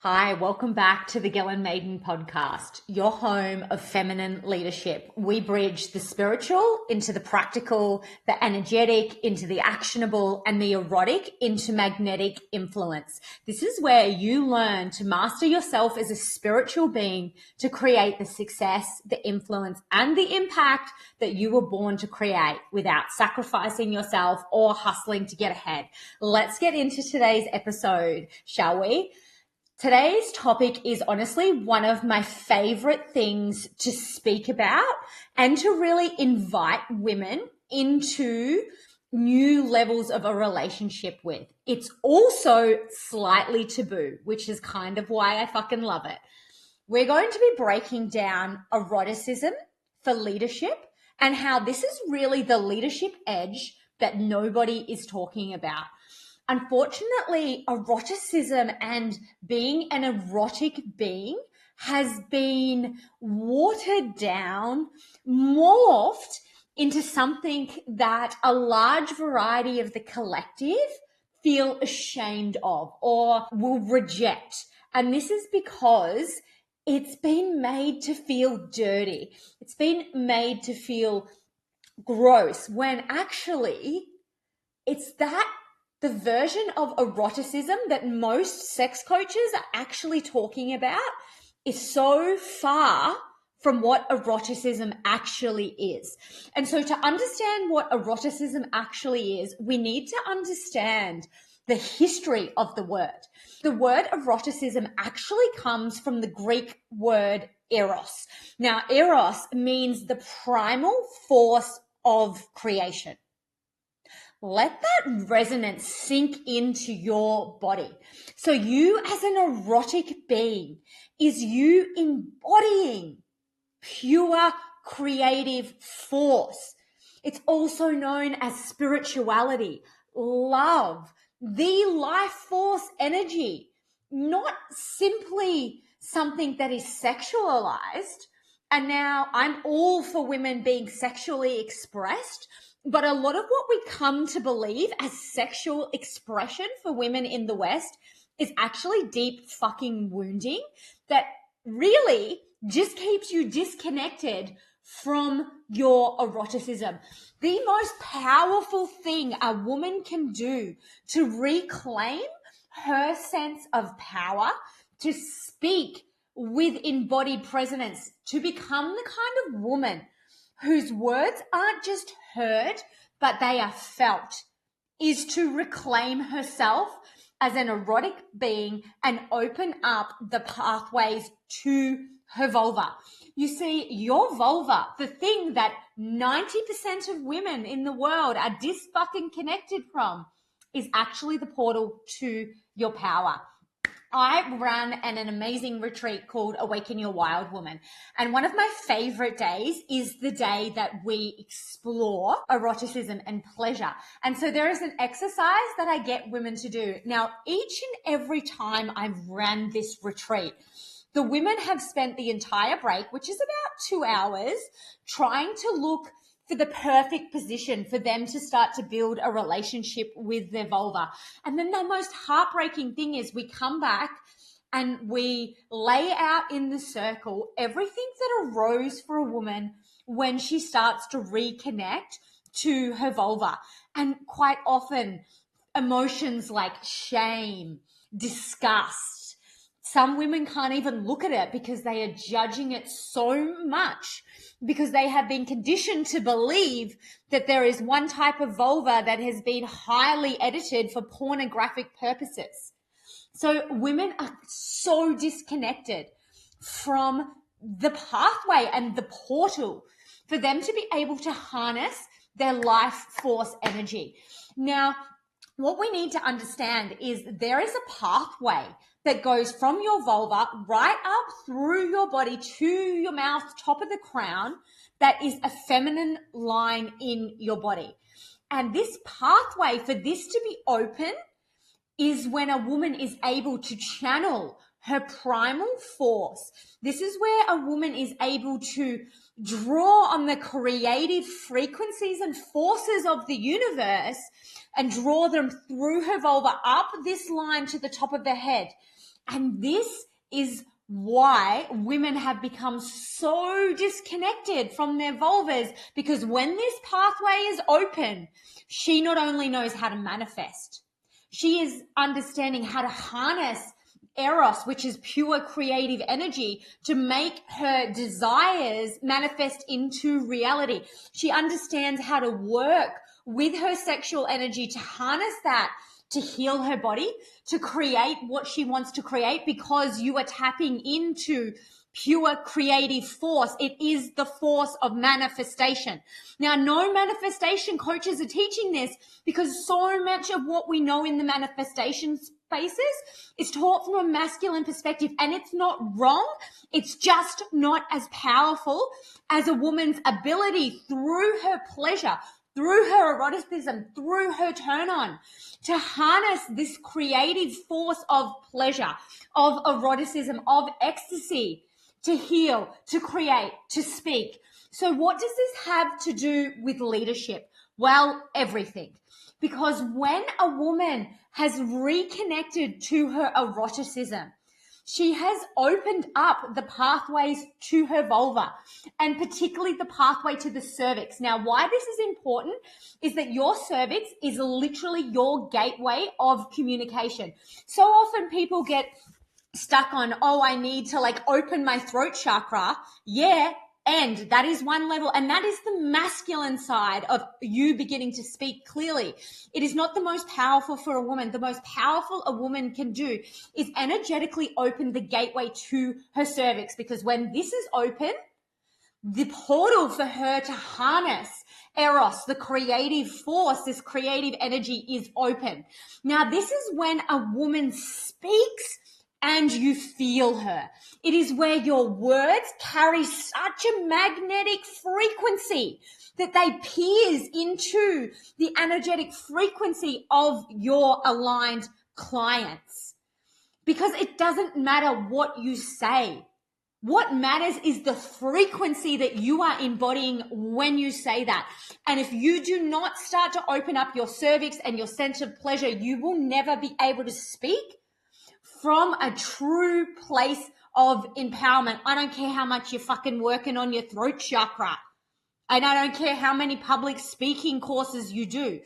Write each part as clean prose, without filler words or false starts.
Hi, welcome back to the Ghislain Maiden podcast, your home of feminine leadership. We bridge the spiritual into the practical, the energetic into the actionable, and the erotic into magnetic influence. This is where you learn to master yourself as a spiritual being to create the success, the influence, and the impact that you were born to create without sacrificing yourself or hustling to get ahead. Let's get into today's episode, shall we? Today's topic is honestly one of my favorite things to speak about and to really invite women into new levels of a relationship with. It's also slightly taboo, which is kind of why I fucking love it. We're going to be breaking down eroticism for leadership and how this is really the leadership edge that nobody is talking about. Unfortunately, eroticism and being an erotic being has been watered down, morphed into something that a large variety of the collective feel ashamed of or will reject. And this is because it's been made to feel dirty. It's been made to feel gross when actually it's that the version of eroticism that most sex coaches are actually talking about is so far from what eroticism actually is. And so to understand what eroticism actually is, we need to understand the history of the word. The word eroticism actually comes from the Greek word eros. Now, eros means the primal force of creation. Let that resonance sink into your body. So you as an erotic being is you embodying pure creative force. It's also known as spirituality, love, the life force energy, not simply something that is sexualized. And now I'm all for women being sexually expressed. But a lot of what we come to believe as sexual expression for women in the West is actually deep fucking wounding that really just keeps you disconnected from your eroticism. The most powerful thing a woman can do to reclaim her sense of power, to speak with embodied presence, to become the kind of woman whose words aren't just heard, but they are felt, is to reclaim herself as an erotic being and open up the pathways to her vulva. You see, your vulva, the thing that 90% of women in the world are dis-fucking connected from, is actually the portal to your power. I ran an amazing retreat called Awaken Your Wild Woman. And one of my favorite days is the day that we explore eroticism and pleasure. And so there is an exercise that I get women to do. Now, each and every time I've ran this retreat, the women have spent the entire break, which is about 2 hours, trying to look for the perfect position for them to start to build a relationship with their vulva. And then the most heartbreaking thing is we come back and we lay out in the circle everything that arose for a woman when she starts to reconnect to her vulva. And quite often emotions like shame, disgust. Some women can't even look at it because they are judging it so much because they have been conditioned to believe that there is one type of vulva that has been highly edited for pornographic purposes. So women are so disconnected from the pathway and the portal for them to be able to harness their life force energy. Now, what we need to understand is there is a pathway that goes from your vulva right up through your body to your mouth, top of the crown, that is a feminine line in your body. And this pathway, for this to be open, is when a woman is able to channel her primal force. This is where a woman is able to draw on the creative frequencies and forces of the universe and draw them through her vulva up this line to the top of the head. And this is why women have become so disconnected from their vulvas, because when this pathway is open, she not only knows how to manifest, she is understanding how to harness Eros, which is pure creative energy, to make her desires manifest into reality. She understands how to work with her sexual energy to harness that, to heal her body, to create what she wants to create, because you are tapping into pure creative force. It is the force of manifestation. Now, no manifestation coaches are teaching this, because so much of what we know in the manifestation spaces is taught from a masculine perspective, and it's not wrong. It's just not as powerful as a woman's ability through her pleasure, through her eroticism, through her turn on, to harness this creative force of pleasure, of eroticism, of ecstasy, to heal, to create, to speak. So what does this have to do with leadership? Well, everything. Because when a woman has reconnected to her eroticism, she has opened up the pathways to her vulva, and particularly the pathway to the cervix. Now, why this is important is that your cervix is literally your gateway of communication. So often people get stuck on, oh, I need to open my throat chakra. Yeah. And that is one level, and that is the masculine side of you beginning to speak clearly. It is not the most powerful for a woman. The most powerful a woman can do is energetically open the gateway to her cervix, because when this is open, the portal for her to harness Eros, the creative force, this creative energy, is open. Now, this is when a woman speaks and you feel her. It is where your words carry such a magnetic frequency that they pierce into the energetic frequency of your aligned clients. Because it doesn't matter what you say. What matters is the frequency that you are embodying when you say that. And if you do not start to open up your cervix and your sense of pleasure, you will never be able to speak from a true place of empowerment. I don't care how much you're fucking working on your throat chakra. And I don't care how many public speaking courses you do.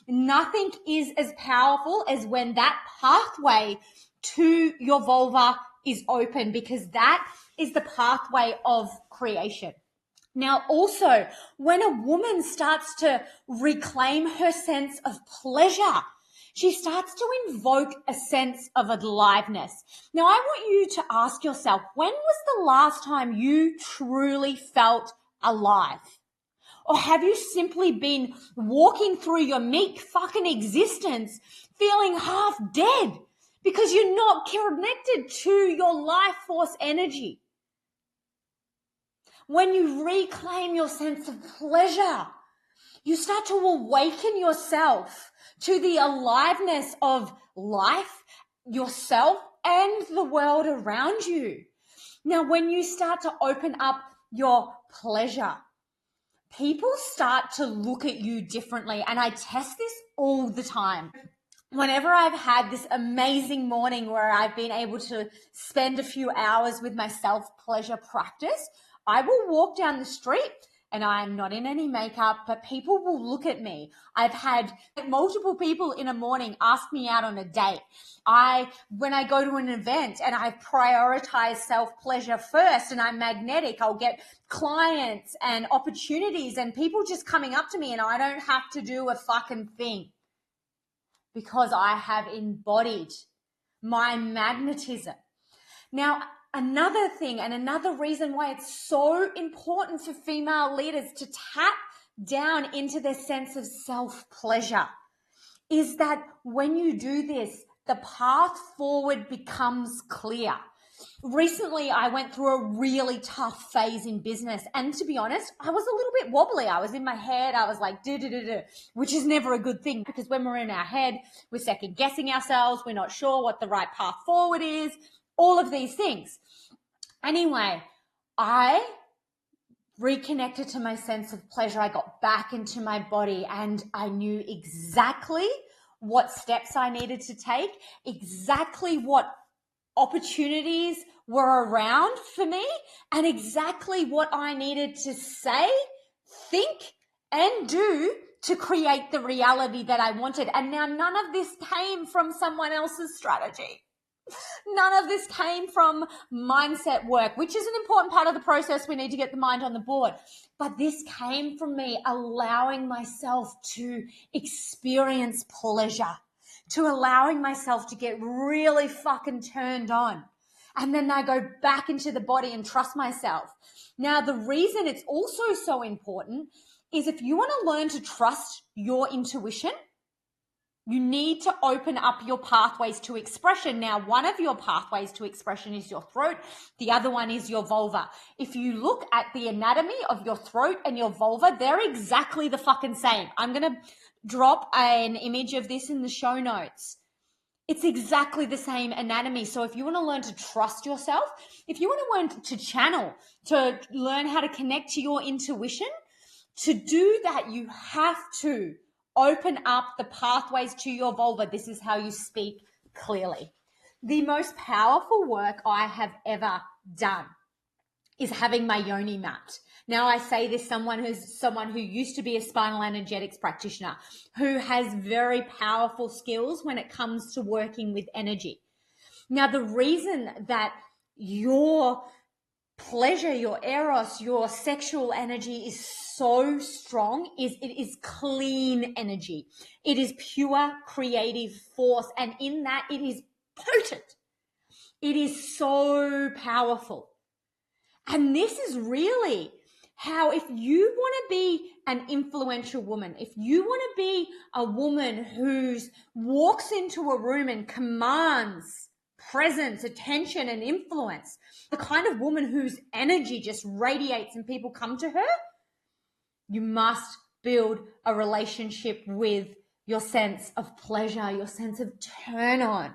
Nothing is as powerful as when that pathway to your vulva is open, because that is the pathway of creation. Now, also, when a woman starts to reclaim her sense of pleasure, she starts to invoke a sense of aliveness. Now, I want you to ask yourself, when was the last time you truly felt alive? Or have you simply been walking through your meek fucking existence feeling half dead because you're not connected to your life force energy? When you reclaim your sense of pleasure, you start to awaken yourself to the aliveness of life, yourself, and the world around you. Now, when you start to open up your pleasure, people start to look at you differently. And I test this all the time. Whenever I've had this amazing morning where I've been able to spend a few hours with my self-pleasure practice, I will walk down the street and I'm not in any makeup, but people will look at me. I've had multiple people in a morning ask me out on a date. When I go to an event and I prioritize self-pleasure first and I'm magnetic, I'll get clients and opportunities and people just coming up to me, and I don't have to do a fucking thing because I have embodied my magnetism. Now, another thing and another reason why it's so important for female leaders to tap down into their sense of self-pleasure is that when you do this, the path forward becomes clear. Recently, I went through a really tough phase in business. And to be honest, I was a little bit wobbly. I was in my head. I was like, which is never a good thing, because when we're in our head, we're second guessing ourselves. We're not sure what the right path forward is, all of these things. Anyway, I reconnected to my sense of pleasure. I got back into my body and I knew exactly what steps I needed to take, exactly what opportunities were around for me and exactly what I needed to say, think, and do to create the reality that I wanted. And now none of this came from someone else's strategy. None of this came from mindset work, which is an important part of the process. We need to get the mind on the board. But this came from me allowing myself to experience pleasure, to allowing myself to get really fucking turned on. And then I go back into the body and trust myself. Now, the reason it's also so important is if you want to learn to trust your intuition, you need to open up your pathways to expression. Now, one of your pathways to expression is your throat. The other one is your vulva. If you look at the anatomy of your throat and your vulva, they're exactly the fucking same. I'm going to drop an image of this in the show notes. It's exactly the same anatomy. So if you want to learn to trust yourself, if you want to learn to channel, to learn how to connect to your intuition, to do that, you have to open up the pathways to your vulva. This is how you speak clearly. The most powerful work I have ever done is having my yoni mapped. Now, I say this someone who used to be a spinal energetics practitioner, who has very powerful skills when it comes to working with energy. Now, the reason that your pleasure, your eros, your sexual energy is so strong is it is clean energy. It is pure creative force. And in that, it is potent. It is so powerful. And this is really how, if you want to be an influential woman, if you want to be a woman who walks into a room and commands presence, attention, and influence, the kind of woman whose energy just radiates and people come to her, you must build a relationship with your sense of pleasure, your sense of turn on.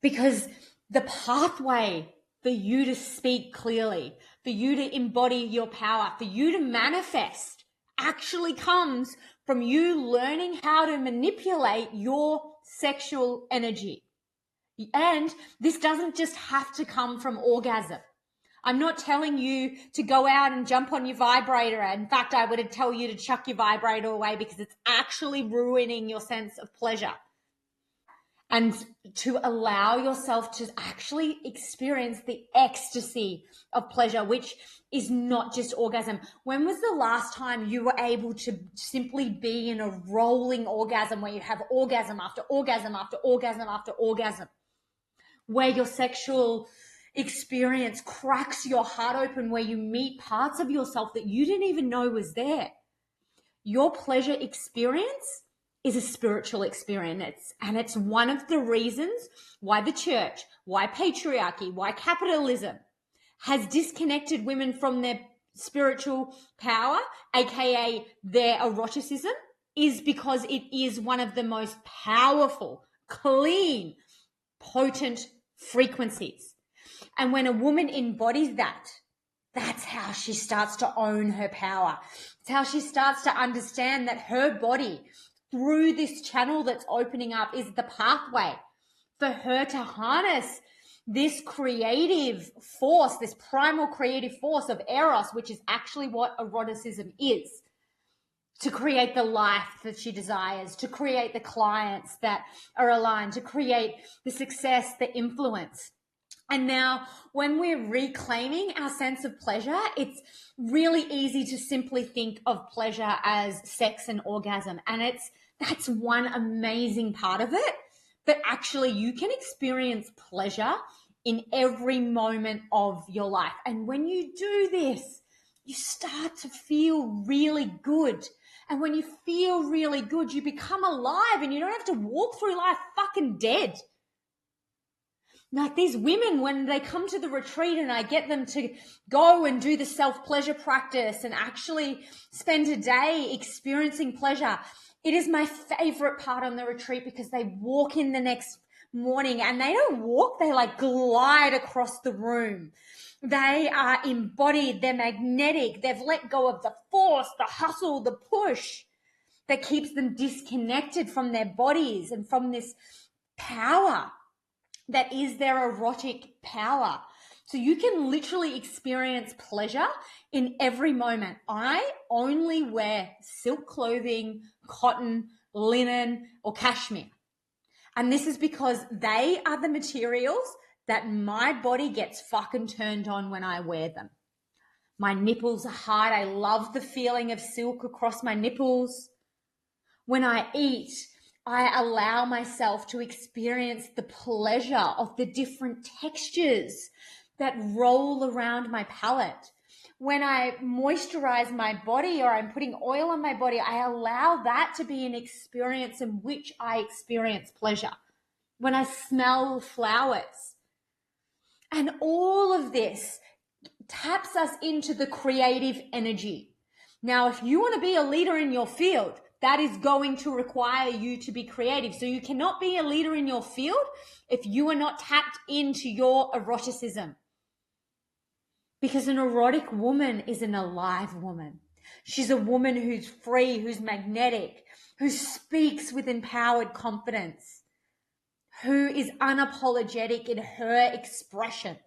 Because the pathway for you to speak clearly, for you to embody your power, for you to manifest actually comes from you learning how to manipulate your sexual energy. And this doesn't just have to come from orgasm. I'm not telling you to go out and jump on your vibrator. In fact, I would tell you to chuck your vibrator away because it's actually ruining your sense of pleasure. And to allow yourself to actually experience the ecstasy of pleasure, which is not just orgasm. When was the last time you were able to simply be in a rolling orgasm where you have orgasm after orgasm after orgasm after orgasm, where your sexual experience cracks your heart open, where you meet parts of yourself that you didn't even know was there? Your pleasure experience is a spiritual experience. And it's one of the reasons why the church, why patriarchy, why capitalism has disconnected women from their spiritual power, aka their eroticism, is because it is one of the most powerful, clean, potent frequencies. And when a woman embodies that, that's how she starts to own her power. It's how she starts to understand that her body, through this channel that's opening up, is the pathway for her to harness this creative force, this primal creative force of eros, which is actually what eroticism is, to create the life that she desires, to create the clients that are aligned, to create the success, the influence. And now when we're reclaiming our sense of pleasure, it's really easy to simply think of pleasure as sex and orgasm. And that's one amazing part of it. But actually you can experience pleasure in every moment of your life. And when you do this, you start to feel really good. And when you feel really good, you become alive and you don't have to walk through life fucking dead. Like these women, when they come to the retreat and I get them to go and do the self-pleasure practice and actually spend a day experiencing pleasure, it is my favorite part on the retreat because they walk in the next morning and they don't walk, they like glide across the room. They are embodied, they're magnetic, they've let go of the force, the hustle, the push that keeps them disconnected from their bodies and from this power that is their erotic power. So you can literally experience pleasure in every moment. I only wear silk clothing, cotton, linen, or cashmere. And this is because they are the materials that my body gets fucking turned on when I wear them. My nipples are hard. I love the feeling of silk across my nipples. When I eat, I allow myself to experience the pleasure of the different textures that roll around my palate. When I moisturize my body or I'm putting oil on my body, I allow that to be an experience in which I experience pleasure. When I smell flowers. And all of this taps us into the creative energy. Now, if you want to be a leader in your field, that is going to require you to be creative. So you cannot be a leader in your field if you are not tapped into your eroticism. Because an erotic woman is an alive woman. She's a woman who's free, who's magnetic, who speaks with empowered confidence, who is unapologetic in her expression.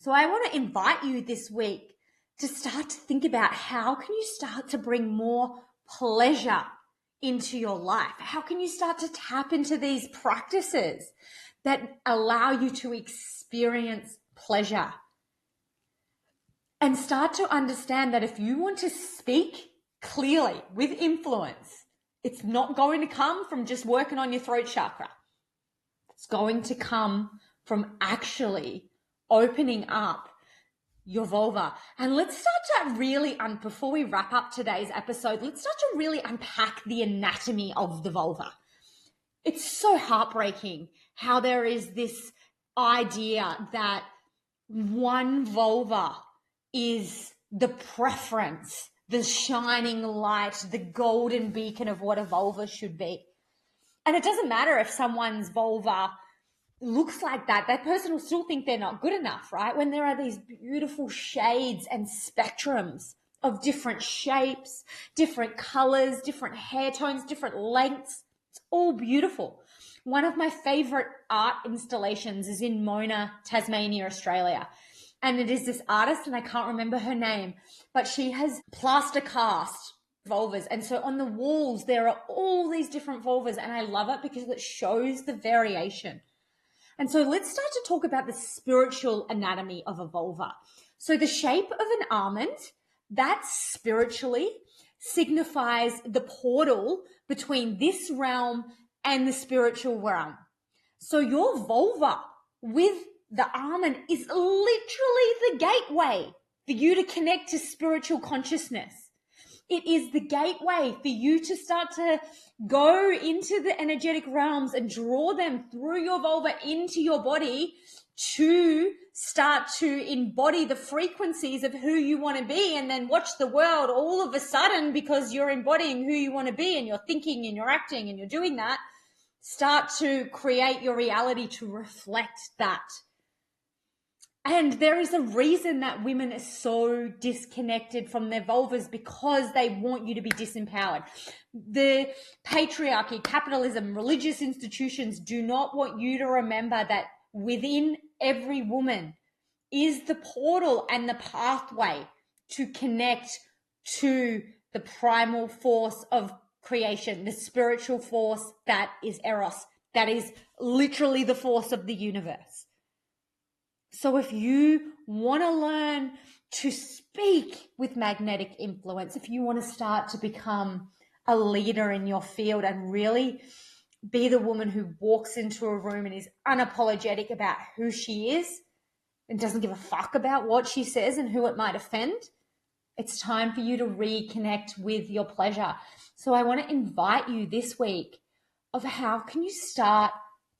So I want to invite you this week to start to think about how can you start to bring more pleasure into your life? How can you start to tap into these practices that allow you to experience pleasure? And start to understand that if you want to speak clearly with influence, it's not going to come from just working on your throat chakra. It's going to come from actually opening up your vulva. And let's start to really, before we wrap up today's episode, let's start to really unpack the anatomy of the vulva. It's so heartbreaking how there is this idea that one vulva is the preference, the shining light, the golden beacon of what a vulva should be. And it doesn't matter if someone's vulva looks like that, that person will still think they're not good enough, right? When there are these beautiful shades and spectrums of different shapes, different colors, different hair tones, different lengths, it's all beautiful. One of my favorite art installations is in Mona, Tasmania, Australia. And it is this artist, and I can't remember her name, but she has plaster cast vulvas. And so on the walls, there are all these different vulvas, and I love it because it shows the variation. And so let's start to talk about the spiritual anatomy of a vulva. So the shape of an almond, that spiritually signifies the portal between this realm and the spiritual realm. So your vulva with the almond is literally the gateway for you to connect to spiritual consciousness. It is the gateway for you to start to go into the energetic realms and draw them through your vulva into your body to start to embody the frequencies of who you want to be, and then watch the world all of a sudden, because you're embodying who you want to be and you're thinking and you're acting and you're doing that, start to create your reality to reflect that. And there is a reason that women are so disconnected from their vulvas, because they want you to be disempowered. The patriarchy, capitalism, religious institutions do not want you to remember that within every woman is the portal and the pathway to connect to the primal force of creation, the spiritual force that is Eros, that is literally the force of the universe. So if you want to learn to speak with magnetic influence, if you want to start to become a leader in your field and really be the woman who walks into a room and is unapologetic about who she is and doesn't give a fuck about what she says and who it might offend, it's time for you to reconnect with your pleasure. So I want to invite you this week of how can you start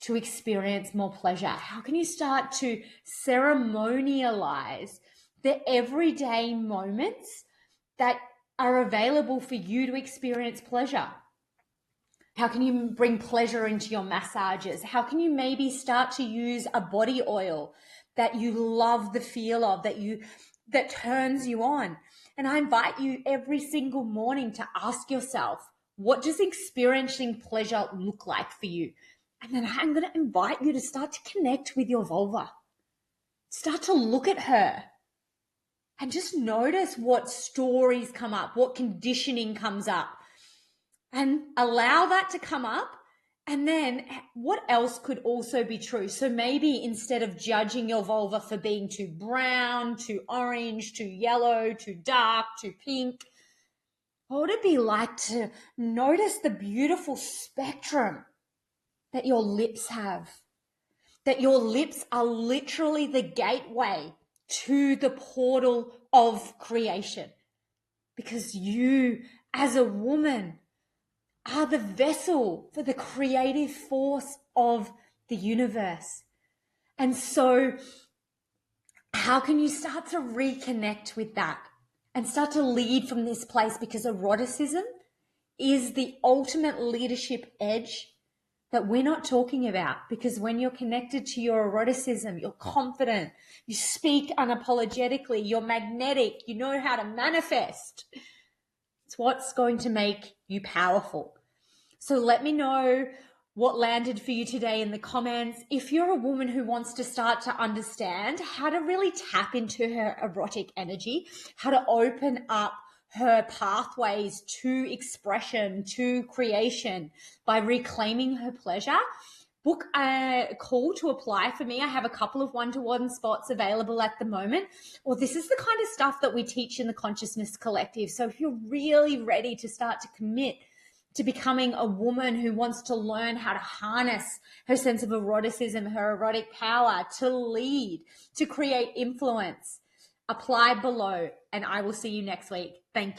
to experience more pleasure? How can you start to ceremonialize the everyday moments that are available for you to experience pleasure? How can you bring pleasure into your massages? How can you maybe start to use a body oil that you love the feel of, that turns you on? And I invite you every single morning to ask yourself, what does experiencing pleasure look like for you? And then I'm going to invite you to start to connect with your vulva. Start to look at her and just notice what stories come up, what conditioning comes up, and allow that to come up. And then what else could also be true? So maybe instead of judging your vulva for being too brown, too orange, too yellow, too dark, too pink, what would it be like to notice the beautiful spectrum that your lips have? That your lips are literally the gateway to the portal of creation. Because you, as a woman, are the vessel for the creative force of the universe. And so how can you start to reconnect with that and start to lead from this place? Because eroticism is the ultimate leadership edge that we're not talking about, because when you're connected to your eroticism, you're confident, you speak unapologetically, you're magnetic, you know how to manifest. It's what's going to make you powerful. So let me know what landed for you today in the comments. If you're a woman who wants to start to understand how to really tap into her erotic energy, how to open up her pathways to expression, to creation by reclaiming her pleasure, book a call to apply for me. I have a couple of one-to-one spots available at the moment. Or this is the kind of stuff that we teach in the Consciousness Collective. So if you're really ready to start to commit to becoming a woman who wants to learn how to harness her sense of eroticism, her erotic power, to lead, to create influence, apply below, and I will see you next week. Thank you.